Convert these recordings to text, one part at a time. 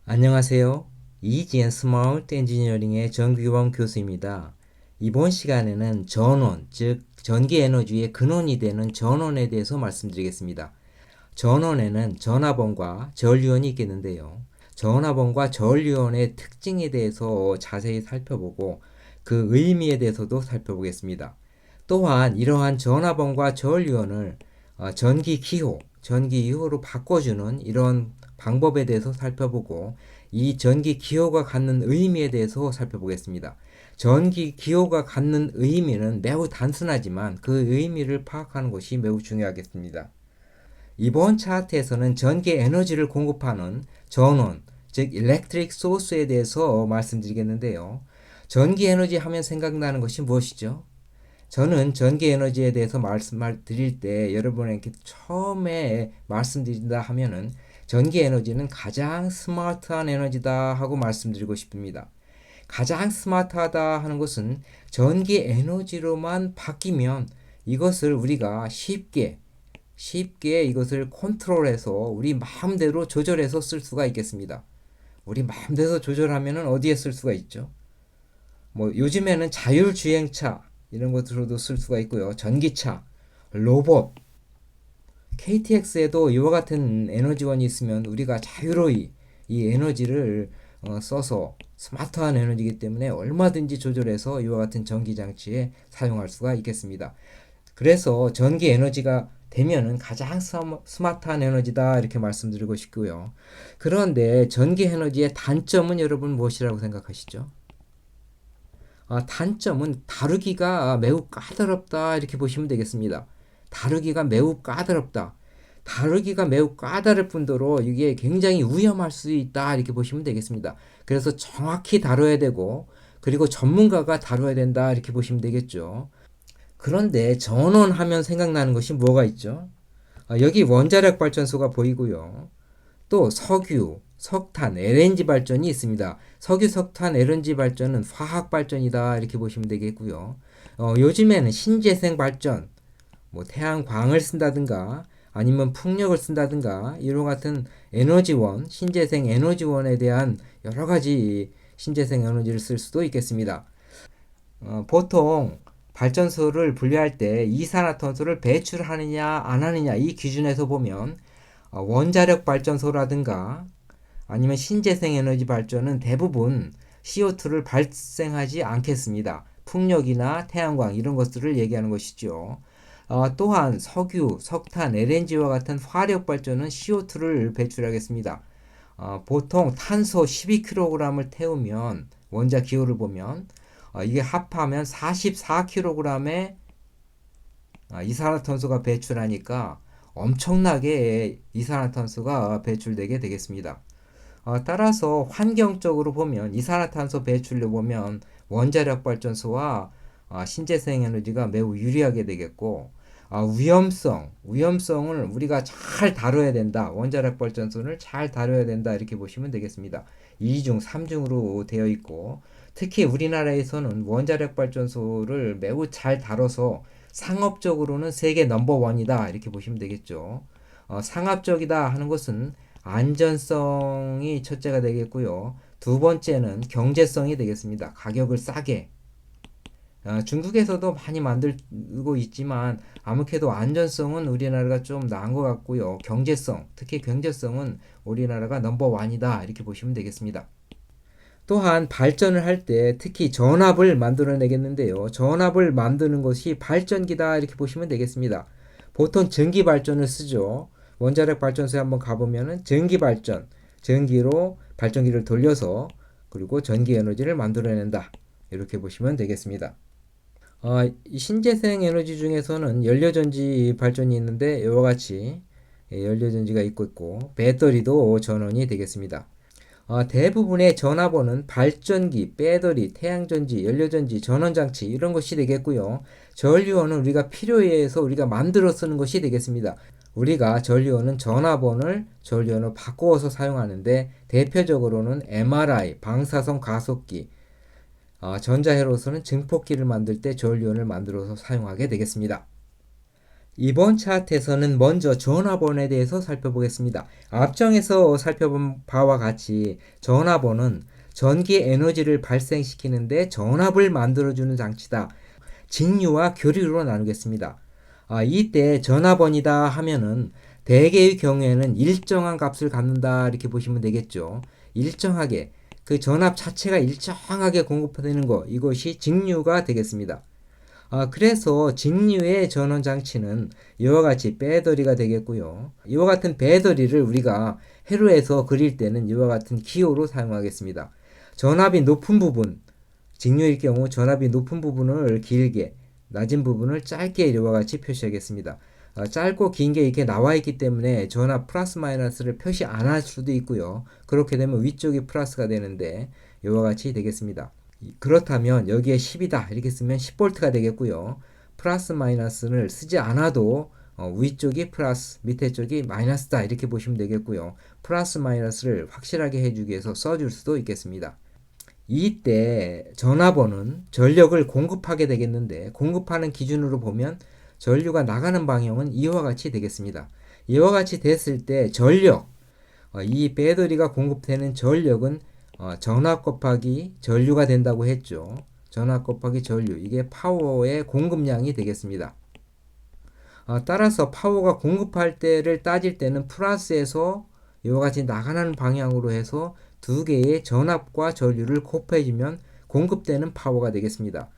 안녕하세요. 이지엔 스마트 엔지니어링의 정규범 교수입니다. 이번 시간에는 전원, 즉 전기 에너지의 근원이 되는 전원에 대해서 말씀드리겠습니다. 전원에는 전화번과 전류원이 있겠는데요. 전화번과 전류원의 특징에 대해서 자세히 살펴보고 그 의미에 대해서도 살펴보겠습니다. 또한 이러한 전화번과 전류원을 전기 기호로 바꿔주는 이런 방법에 대해서 살펴보고 이 전기 기호가 갖는 의미에 대해서 살펴보겠습니다. 전기 기호가 갖는 의미는 매우 단순하지만 그 의미를 파악하는 것이 매우 중요하겠습니다. 이번 차트에서는 전기 에너지를 공급하는 전원, 즉 일렉트릭 소스에 대해서 말씀드리겠는데요. 전기 에너지 하면 생각나는 것이 무엇이죠? 저는 전기 에너지에 대해서 말씀드릴 때 여러분에게 처음에 말씀드린다 하면은 전기 에너지는 가장 스마트한 에너지다 하고 말씀드리고 싶습니다. 가장 스마트하다 하는 것은 전기 에너지로만 바뀌면 이것을 우리가 쉽게 이것을 컨트롤해서 우리 마음대로 조절해서 쓸 수가 있겠습니다. 우리 마음대로 조절하면은 어디에 쓸 수가 있죠? 뭐 요즘에는 자율주행차 이런 것으로도 쓸 수가 있고요. 전기차, 로봇, KTX에도 이와 같은 에너지원이 있으면 우리가 자유로이 이 에너지를 써서 스마트한 에너지이기 때문에 얼마든지 조절해서 이와 같은 전기장치에 사용할 수가 있겠습니다. 그래서 전기 에너지가 되면은 가장 스마트한 에너지다 이렇게 말씀드리고 싶고요. 그런데 전기 에너지의 단점은 여러분 무엇이라고 생각하시죠? 단점은 다루기가 매우 까다롭다 이렇게 보시면 되겠습니다. 다루기가 매우 까다롭다. 다루기가 매우 까다로울 뿐더러 이게 굉장히 위험할 수 있다 이렇게 보시면 되겠습니다. 그래서 정확히 다뤄야 되고 그리고 전문가가 다뤄야 된다 이렇게 보시면 되겠죠. 그런데 전원하면 생각나는 것이 뭐가 있죠? 여기 원자력 발전소가 보이고요. 또 석유, 석탄, LNG 발전이 있습니다. 석유, 석탄, LNG 발전은 화학 발전이다 이렇게 보시면 되겠고요. 요즘에는 신재생 발전, 뭐 태양광을 쓴다든가 아니면 풍력을 쓴다든가 이런 같은 에너지원, 신재생 에너지원에 대한 여러 가지 신재생 에너지를 쓸 수도 있겠습니다. 보통 발전소를 분류할 때 이산화탄소를 배출하느냐 안 하느냐 이 기준에서 보면 원자력 발전소라든가 아니면 신재생 에너지 발전은 대부분 CO2를 발생하지 않겠습니다. 풍력이나 태양광 이런 것들을 얘기하는 것이죠. 또한 석유, 석탄, LNG와 같은 화력 발전은 CO2를 배출하겠습니다. 보통 탄소 12kg을 태우면 원자 기호를 보면 이게 합하면 44kg의 이산화탄소가 배출하니까 엄청나게 이산화탄소가 배출되게 되겠습니다. 따라서 환경적으로 보면 이산화탄소 배출로 보면 원자력 발전소와 신재생 에너지가 매우 유리하게 되겠고 위험성을 우리가 잘 다뤄야 된다. 원자력 발전소를 잘 다뤄야 된다. 이렇게 보시면 되겠습니다. 2중, 3중으로 되어 있고 특히 우리나라에서는 원자력 발전소를 매우 잘 다뤄서 상업적으로는 세계 넘버원이다. 이렇게 보시면 되겠죠. 상업적이다 하는 것은 안전성이 첫째가 되겠고요. 두 번째는 경제성이 되겠습니다. 가격을 싸게. 중국에서도 많이 만들고 있지만 아무래도 안전성은 우리나라가 좀 나은 것 같고요. 경제성, 특히 경제성은 우리나라가 넘버원이다. 이렇게 보시면 되겠습니다. 또한 발전을 할 때 특히 전압을 만들어내겠는데요. 전압을 만드는 것이 발전기다 이렇게 보시면 되겠습니다. 보통 전기 발전을 쓰죠. 원자력 발전소에 한번 가보면은 전기 발전, 전기로 발전기를 돌려서 그리고 전기 에너지를 만들어낸다. 이렇게 보시면 되겠습니다. 이 신재생 에너지 중에서는 연료전지 발전이 있는데 이와 같이 연료전지가 있고 배터리도 전원이 되겠습니다. 대부분의 전화번은 발전기, 배터리, 태양전지, 연료전지, 전원장치 이런 것이 되겠고요. 전류원은 우리가 필요에 의해서 우리가 만들어 쓰는 것이 되겠습니다. 우리가 전류원은 전화번을 전류원으로 바꾸어서 사용하는데 대표적으로는 MRI, 방사선 가속기, 전자회로서는 증폭기를 만들 때 전류원을 만들어서 사용하게 되겠습니다. 이번 차트에서는 먼저 전화번호에 대해서 살펴보겠습니다. 앞정에서 살펴본 바와 같이 전화번호는 전기 에너지를 발생시키는데 전압을 만들어주는 장치다. 직류와 교류로 나누겠습니다. 이때 전화번이다 하면은 대개의 경우에는 일정한 값을 갖는다 이렇게 보시면 되겠죠. 일정하게 그 전압 자체가 일정하게 공급되는 거, 이것이 직류가 되겠습니다. 그래서 직류의 전원 장치는 이와 같이 배터리가 되겠고요. 이와 같은 배터리를 우리가 회로에서 그릴 때는 이와 같은 기호로 사용하겠습니다. 전압이 높은 부분, 직류일 경우 전압이 높은 부분을 길게, 낮은 부분을 짧게 이와 같이 표시하겠습니다. 짧고 긴 게 이렇게 나와 있기 때문에 전압 플러스 마이너스를 표시 안 할 수도 있고요. 그렇게 되면 위쪽이 플러스가 되는데 이와 같이 되겠습니다. 그렇다면 여기에 10이다 이렇게 쓰면 10V가 되겠고요. 플러스 마이너스를 쓰지 않아도 위쪽이 플러스, 밑에 쪽이 마이너스다 이렇게 보시면 되겠고요. 플러스 마이너스를 확실하게 해주기 위해서 써줄 수도 있겠습니다. 이때 전화번은 전력을 공급하게 되겠는데, 공급하는 기준으로 보면 전류가 나가는 방향은 이와 같이 되겠습니다. 이와 같이 됐을 때 전력, 이 배터리가 공급되는 전력은 전압 곱하기 전류가 된다고 했죠. 전압 곱하기 전류, 이게 파워의 공급량이 되겠습니다. 따라서 파워가 공급할 때를 따질 때는 플러스에서 이와 같이 나가는 방향으로 해서 두 개의 전압과 전류를 곱해주면 공급되는 파워가 되겠습니다.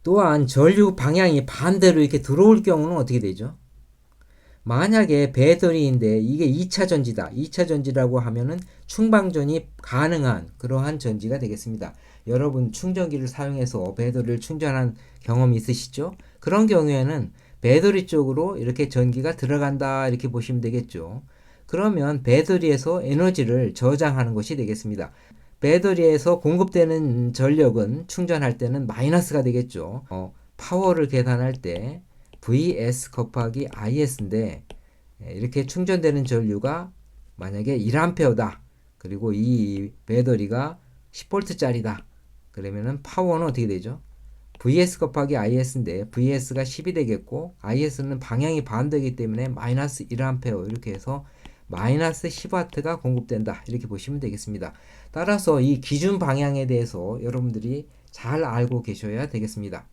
또한 전류 방향이 반대로 이렇게 들어올 경우는 어떻게 되죠? 만약에 배터리인데 이게 2차 전지다. 2차 전지라고 하면은 충방전이 가능한 그러한 전지가 되겠습니다. 여러분 충전기를 사용해서 배터리를 충전한 경험이 있으시죠? 그런 경우에는 배터리 쪽으로 이렇게 전기가 들어간다 이렇게 보시면 되겠죠. 그러면 배터리에서 에너지를 저장하는 것이 되겠습니다. 배터리에서 공급되는 전력은 충전할 때는 마이너스가 되겠죠. 파워를 계산할 때 vs 곱하기 is인데, 이렇게 충전되는 전류가 만약에 1A다. 그리고 이 배터리가 10V짜리다. 그러면은 파워는 어떻게 되죠? vs 곱하기 is인데 vs가 10이 되겠고 is는 방향이 반대이기 때문에 마이너스 1A 이렇게 해서 마이너스 10W가 공급된다 이렇게 보시면 되겠습니다. 따라서 이 기준 방향에 대해서 여러분들이 잘 알고 계셔야 되겠습니다.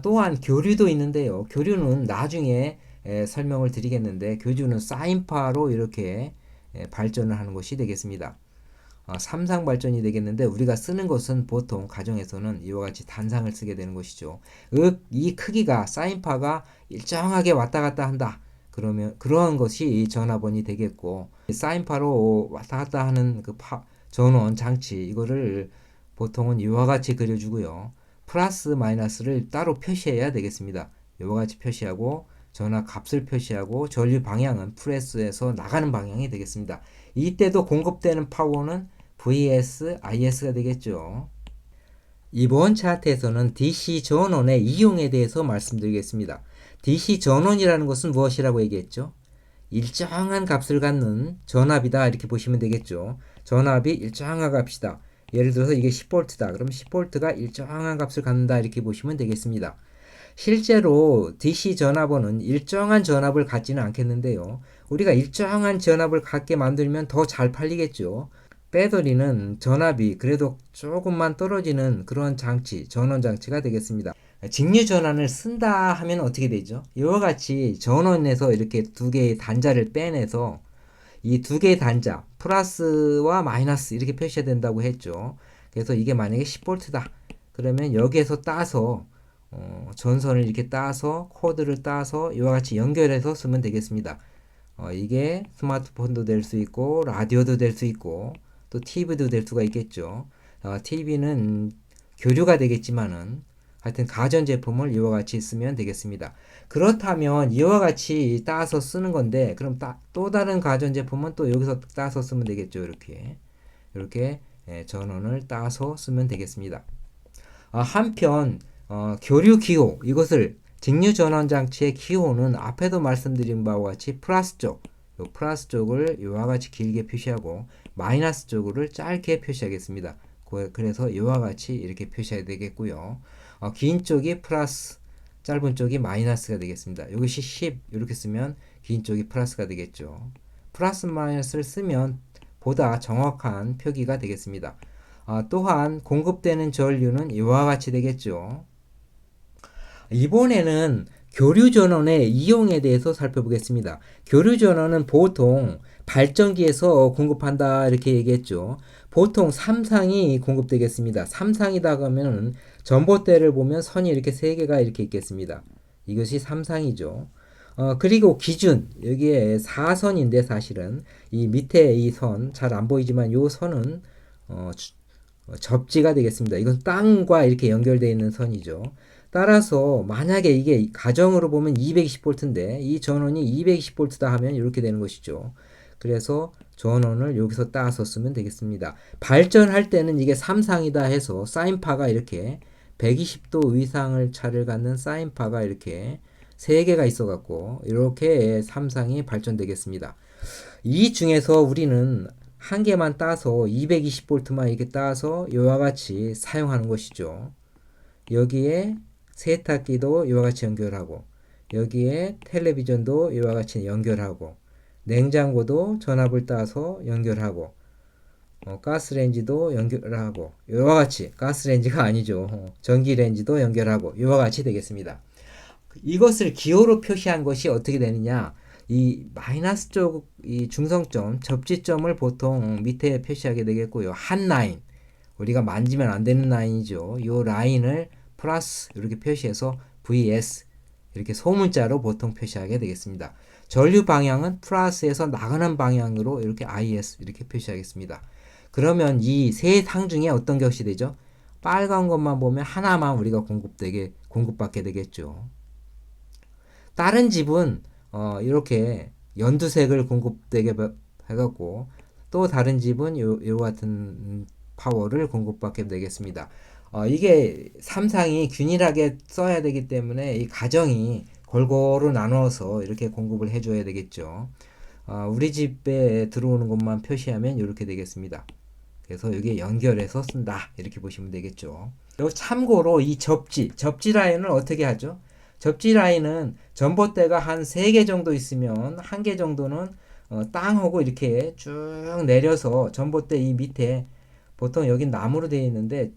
또한 교류도 있는데요. 교류는 나중에 설명을 드리겠는데, 교류는 사인파로 이렇게 발전을 하는 것이 되겠습니다. 삼상 발전이 되겠는데, 우리가 쓰는 것은 보통 가정에서는 이와 같이 단상을 쓰게 되는 것이죠. 이 크기가 사인파가 일정하게 왔다 갔다 한다. 그러면 그러한 것이 전화번이 되겠고, 사인파로 왔다 갔다 하는 그 전원 장치, 이거를 보통은 이와 같이 그려주고요. 플러스 마이너스를 따로 표시해야 되겠습니다. 이와 같이 표시하고 전화 값을 표시하고 전류 방향은 플러스에서 나가는 방향이 되겠습니다. 이때도 공급되는 파워는 vs is가 되겠죠. 이번 차트에서는 DC 전원의 이용에 대해서 말씀드리겠습니다. DC 전원이라는 것은 무엇이라고 얘기했죠? 일정한 값을 갖는 전압이다 이렇게 보시면 되겠죠. 전압이 일정한 값이다. 예를 들어서 이게 10V다. 그럼 10V가 일정한 값을 갖는다 이렇게 보시면 되겠습니다. 실제로 DC 전압원은 일정한 전압을 갖지는 않겠는데요. 우리가 일정한 전압을 갖게 만들면 더 잘 팔리겠죠. 배터리는 전압이 그래도 조금만 떨어지는 그런 장치, 전원 장치가 되겠습니다. 직류 전원을 쓴다 하면 어떻게 되죠? 이와 같이 전원에서 이렇게 두 개의 단자를 빼내서 이 두 개의 단자 플러스와 마이너스 이렇게 표시해야 된다고 했죠. 그래서 이게 만약에 10V다. 그러면 여기에서 따서 전선을 이렇게 따서 코드를 따서 이와 같이 연결해서 쓰면 되겠습니다. 이게 스마트폰도 될 수 있고 라디오도 될 수 있고 또 TV도 될 수가 있겠죠. TV는 교류가 되겠지만은 하여튼 가전제품을 이와 같이 쓰면 되겠습니다. 그렇다면 이와 같이 따서 쓰는 건데, 그럼 또 다른 가전제품은 또 여기서 따서 쓰면 되겠죠. 이렇게 전원을 따서 쓰면 되겠습니다. 한편 교류 기호, 이것을 직류 전원 장치의 기호는 앞에도 말씀드린 바와 같이 플러스 쪽, 요 플러스 쪽을 이와 같이 길게 표시하고 마이너스 쪽을 짧게 표시하겠습니다. 그래서 이와 같이 이렇게 표시해야 되겠고요. 긴 쪽이 플러스, 짧은 쪽이 마이너스가 되겠습니다. 이것이 10 이렇게 쓰면 긴 쪽이 플러스가 되겠죠. 플러스 마이너스를 쓰면 보다 정확한 표기가 되겠습니다. 또한 공급되는 전류는 이와 같이 되겠죠. 이번에는 교류 전원의 이용에 대해서 살펴보겠습니다. 교류 전원은 보통 발전기에서 공급한다 이렇게 얘기했죠. 보통 3상이 공급되겠습니다. 3상이다 그러면 전봇대를 보면 선이 이렇게 3개가 이렇게 있겠습니다. 이것이 3상이죠. 그리고 기준 여기에 4선인데 사실은 이 밑에 이 선 잘 안 보이지만 이 선은 접지가 되겠습니다. 이건 땅과 이렇게 연결되어 있는 선이죠. 따라서 만약에 이게 가정으로 보면 220V인데 이 전원이 220V다 하면 이렇게 되는 것이죠. 그래서 전원을 여기서 따서 쓰면 되겠습니다. 발전할 때는 이게 3상이다 해서 사인파가 이렇게 120도 이상을 차를 갖는 사인파가 이렇게 3개가 있어 갖고 이렇게 3상이 발전되겠습니다. 이 중에서 우리는 한 개만 따서 220V만 이렇게 따서 이와 같이 사용하는 것이죠. 여기에 세탁기도 이와 같이 연결하고 여기에 텔레비전도 이와 같이 연결하고 냉장고도 전압을 따서 연결하고 가스레인지도 연결하고 이와 같이 가스레인지가 아니죠. 전기레인지도 연결하고 이와 같이 되겠습니다. 이것을 기호로 표시한 것이 어떻게 되느냐? 이 마이너스 쪽 이 중성점 접지점을 보통 밑에 표시하게 되겠고요. 한 라인 우리가 만지면 안 되는 라인이죠. 이 라인을 플러스 이렇게 표시해서 VS 이렇게 소문자로 보통 표시하게 되겠습니다. 전류 방향은 플러스에서 나가는 방향으로 이렇게 IS 이렇게 표시하겠습니다. 그러면 이 세 상 중에 어떤 것이 되죠? 빨간 것만 보면 하나만 우리가 공급받게 되겠죠. 다른 집은 이렇게 연두색을 공급되게 해갖고 또 다른 집은 요 같은 파워를 공급받게 되겠습니다. 이게 3상이 균일하게 써야 되기 때문에 이 가정이 골고루 나눠서 이렇게 공급을 해줘야 되겠죠. 우리 집에 들어오는 것만 표시하면 이렇게 되겠습니다. 그래서 여기에 연결해서 쓴다 이렇게 보시면 되겠죠. 그리고 참고로 이 접지 라인을 어떻게 하죠? 접지 라인은 전봇대가 한 3개 정도 있으면 1개 정도는 땅하고 이렇게 쭉 내려서 전봇대 이 밑에 보통 여긴 나무로 되어 있는데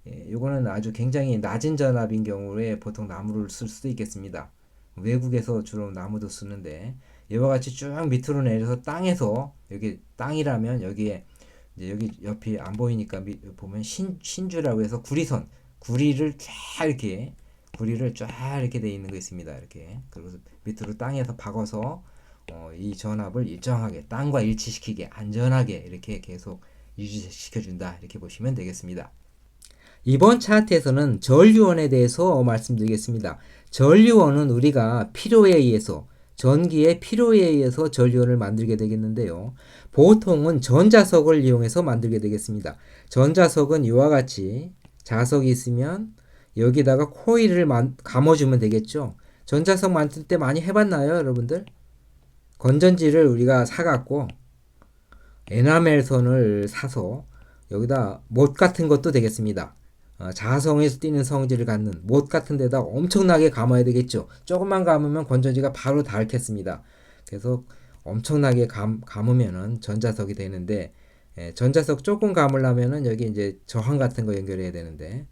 이거는 아주 굉장히 낮은 전압인 경우에 보통 나무를 쓸 수도 있겠습니다. 외국에서 주로 나무도 쓰는데 이와 같이 쭉 밑으로 내려서 땅에서 여기 땅이라면 여기에 이제 여기 옆이 안 보이니까 보면 신주라고 해서 구리선 구리를 쫙 이렇게 돼 있는 거 있습니다. 이렇게 그리고 밑으로 땅에서 박아서 이 전압을 일정하게 땅과 일치시키게 안전하게 이렇게 계속 유지시켜준다 이렇게 보시면 되겠습니다. 이번 차트에서는 전류원에 대해서 말씀드리겠습니다. 전류원은 우리가 필요에 의해서 전기의 필요에 의해서 전류원을 만들게 되겠는데요. 보통은 전자석을 이용해서 만들게 되겠습니다. 전자석은 이와 같이 자석이 있으면 여기다가 코일을 감아주면 되겠죠. 전자석 만들 때 많이 해봤나요, 여러분들? 건전지를 우리가 사갖고 에나멜 선을 사서 여기다 못 같은 것도 되겠습니다. 자성에서 띄는 성질을 갖는 못 같은 데다 엄청나게 감아야 되겠죠. 조금만 감으면 건전지가 바로 닳겠습니다. 그래서 엄청나게 감으면은 전자석이 되는데 전자석 조금 감으려면은 여기 이제 저항 같은 거 연결해야 되는데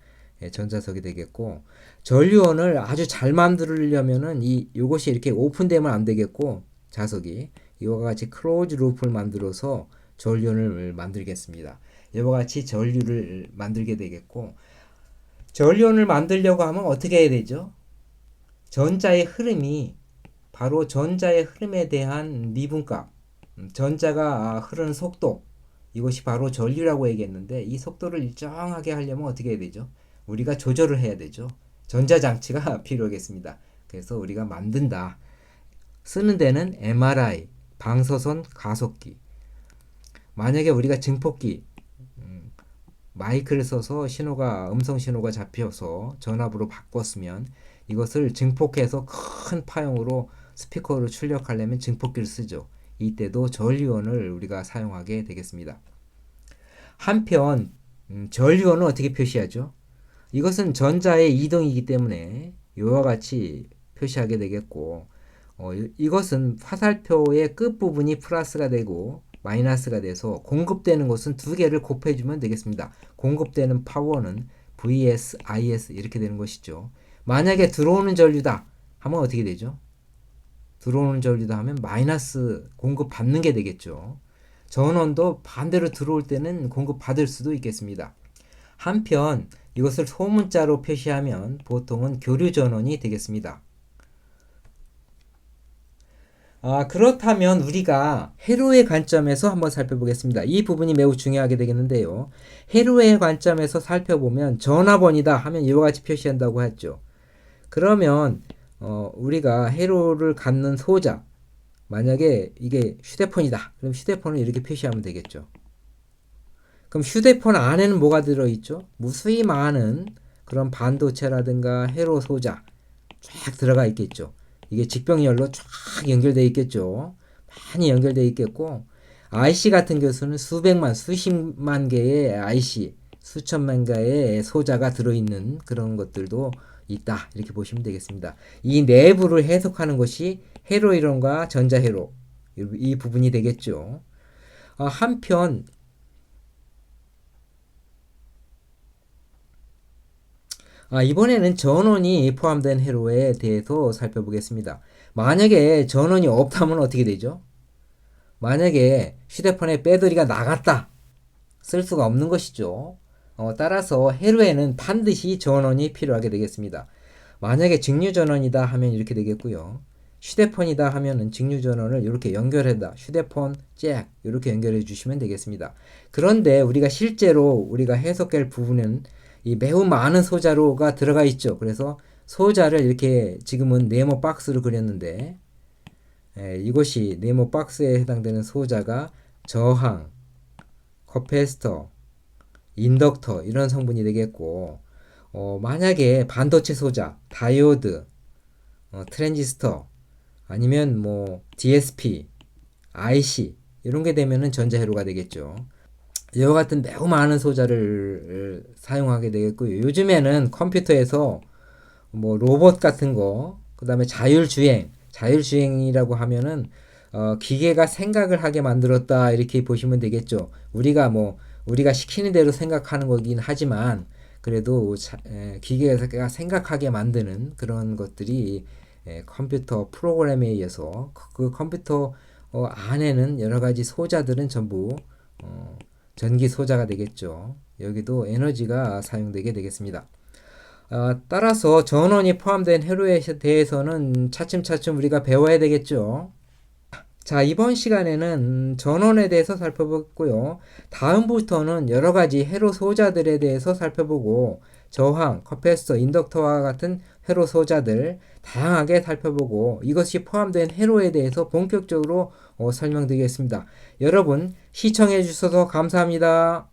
전자석이 되겠고 전류원을 아주 잘 만들려면은 요것이 이렇게 오픈되면 안 되겠고 자석이 이와 같이 클로즈 루프를 만들어서 전류원을 만들겠습니다. 이와 같이 전류를 만들게 되겠고 전류원을 만들려고 하면 어떻게 해야 되죠? 전자의 흐름이 바로 전자의 흐름에 대한 미분값 전자가 흐르는 속도 이것이 바로 전류라고 얘기했는데 이 속도를 일정하게 하려면 어떻게 해야 되죠? 우리가 조절을 해야 되죠. 전자장치가 필요하겠습니다. 그래서 우리가 만든다. 쓰는 데는 MRI, 방사선 가속기. 만약에 우리가 증폭기, 마이크를 써서 음성 신호가 잡혀서 전압으로 바꿨으면 이것을 증폭해서 큰 파형으로 스피커로 출력하려면 증폭기를 쓰죠. 이때도 전류원을 우리가 사용하게 되겠습니다. 한편 전류원은 어떻게 표시하죠? 이것은 전자의 이동이기 때문에 이와 같이 표시하게 되겠고, 이것은 화살표의 끝부분이 플러스가 되고 마이너스가 돼서 공급되는 것은 두 개를 곱해주면 되겠습니다. 공급되는 파워는 vs, is 이렇게 되는 것이죠. 만약에 들어오는 전류다 하면 어떻게 되죠? 들어오는 전류다 하면 마이너스 공급받는 게 되겠죠. 전원도 반대로 들어올 때는 공급받을 수도 있겠습니다. 한편 이것을 소문자로 표시하면 보통은 교류 전원이 되겠습니다. 그렇다면 우리가 회로의 관점에서 한번 살펴보겠습니다. 이 부분이 매우 중요하게 되겠는데요. 회로의 관점에서 살펴보면 전화번이다 하면 이와 같이 표시한다고 했죠. 그러면 우리가 회로를 갖는 소자, 만약에 이게 휴대폰이다. 그럼 휴대폰을 이렇게 표시하면 되겠죠. 그럼 휴대폰 안에는 뭐가 들어있죠? 무수히 많은 그런 반도체라든가 회로 소자 쫙 들어가 있겠죠. 이게 직병열로 쫙 연결되어 있겠죠. 많이 연결되어 있겠고, IC 같은 경우는 수백만, 수십만 개의 IC, 수천만 개의 소자가 들어있는 그런 것들도 있다. 이렇게 보시면 되겠습니다. 이 내부를 해석하는 것이 회로이론과 전자회로, 이 부분이 되겠죠. 한편 이번에는 전원이 포함된 회로에 대해서 살펴보겠습니다. 만약에 전원이 없다면 어떻게 되죠? 만약에 휴대폰에 배터리가 나갔다. 쓸 수가 없는 것이죠. 따라서 회로에는 반드시 전원이 필요하게 되겠습니다. 만약에 직류전원이다 하면 이렇게 되겠고요. 휴대폰이다 하면은 직류전원을 이렇게 연결한다. 휴대폰 잭 이렇게 연결해 주시면 되겠습니다. 그런데 우리가 실제로 우리가 해석할 부분은 이 매우 많은 소자로가 들어가 있죠. 그래서 소자를 이렇게 지금은 네모 박스로 그렸는데 이것이 네모 박스에 해당되는 소자가 저항, 커패스터, 인덕터 이런 성분이 되겠고 만약에 반도체 소자, 다이오드, 트랜지스터 아니면 뭐 DSP, IC 이런 게 되면은 전자회로가 되겠죠. 이와 같은 매우 많은 소자를 사용하게 되겠고요. 요즘에는 컴퓨터에서 뭐 로봇 같은 거, 그 다음에 자율주행이라고 하면은 기계가 생각을 하게 만들었다 이렇게 보시면 되겠죠. 우리가 시키는 대로 생각하는 거긴 하지만 그래도 기계가 생각하게 만드는 그런 것들이 컴퓨터 프로그램에 의해서 그 컴퓨터 안에는 여러 가지 소자들은 전부 전기 소자가 되겠죠. 여기도 에너지가 사용되게 되겠습니다. 따라서 전원이 포함된 회로에 대해서는 차츰차츰 우리가 배워야 되겠죠. 자, 이번 시간에는 전원에 대해서 살펴봤고요. 다음부터는 여러 가지 회로 소자들에 대해서 살펴보고 저항, 커패스터, 인덕터와 같은 회로 소자들 다양하게 살펴보고 이것이 포함된 회로에 대해서 본격적으로 설명드리겠습니다. 여러분 시청해 주셔서 감사합니다.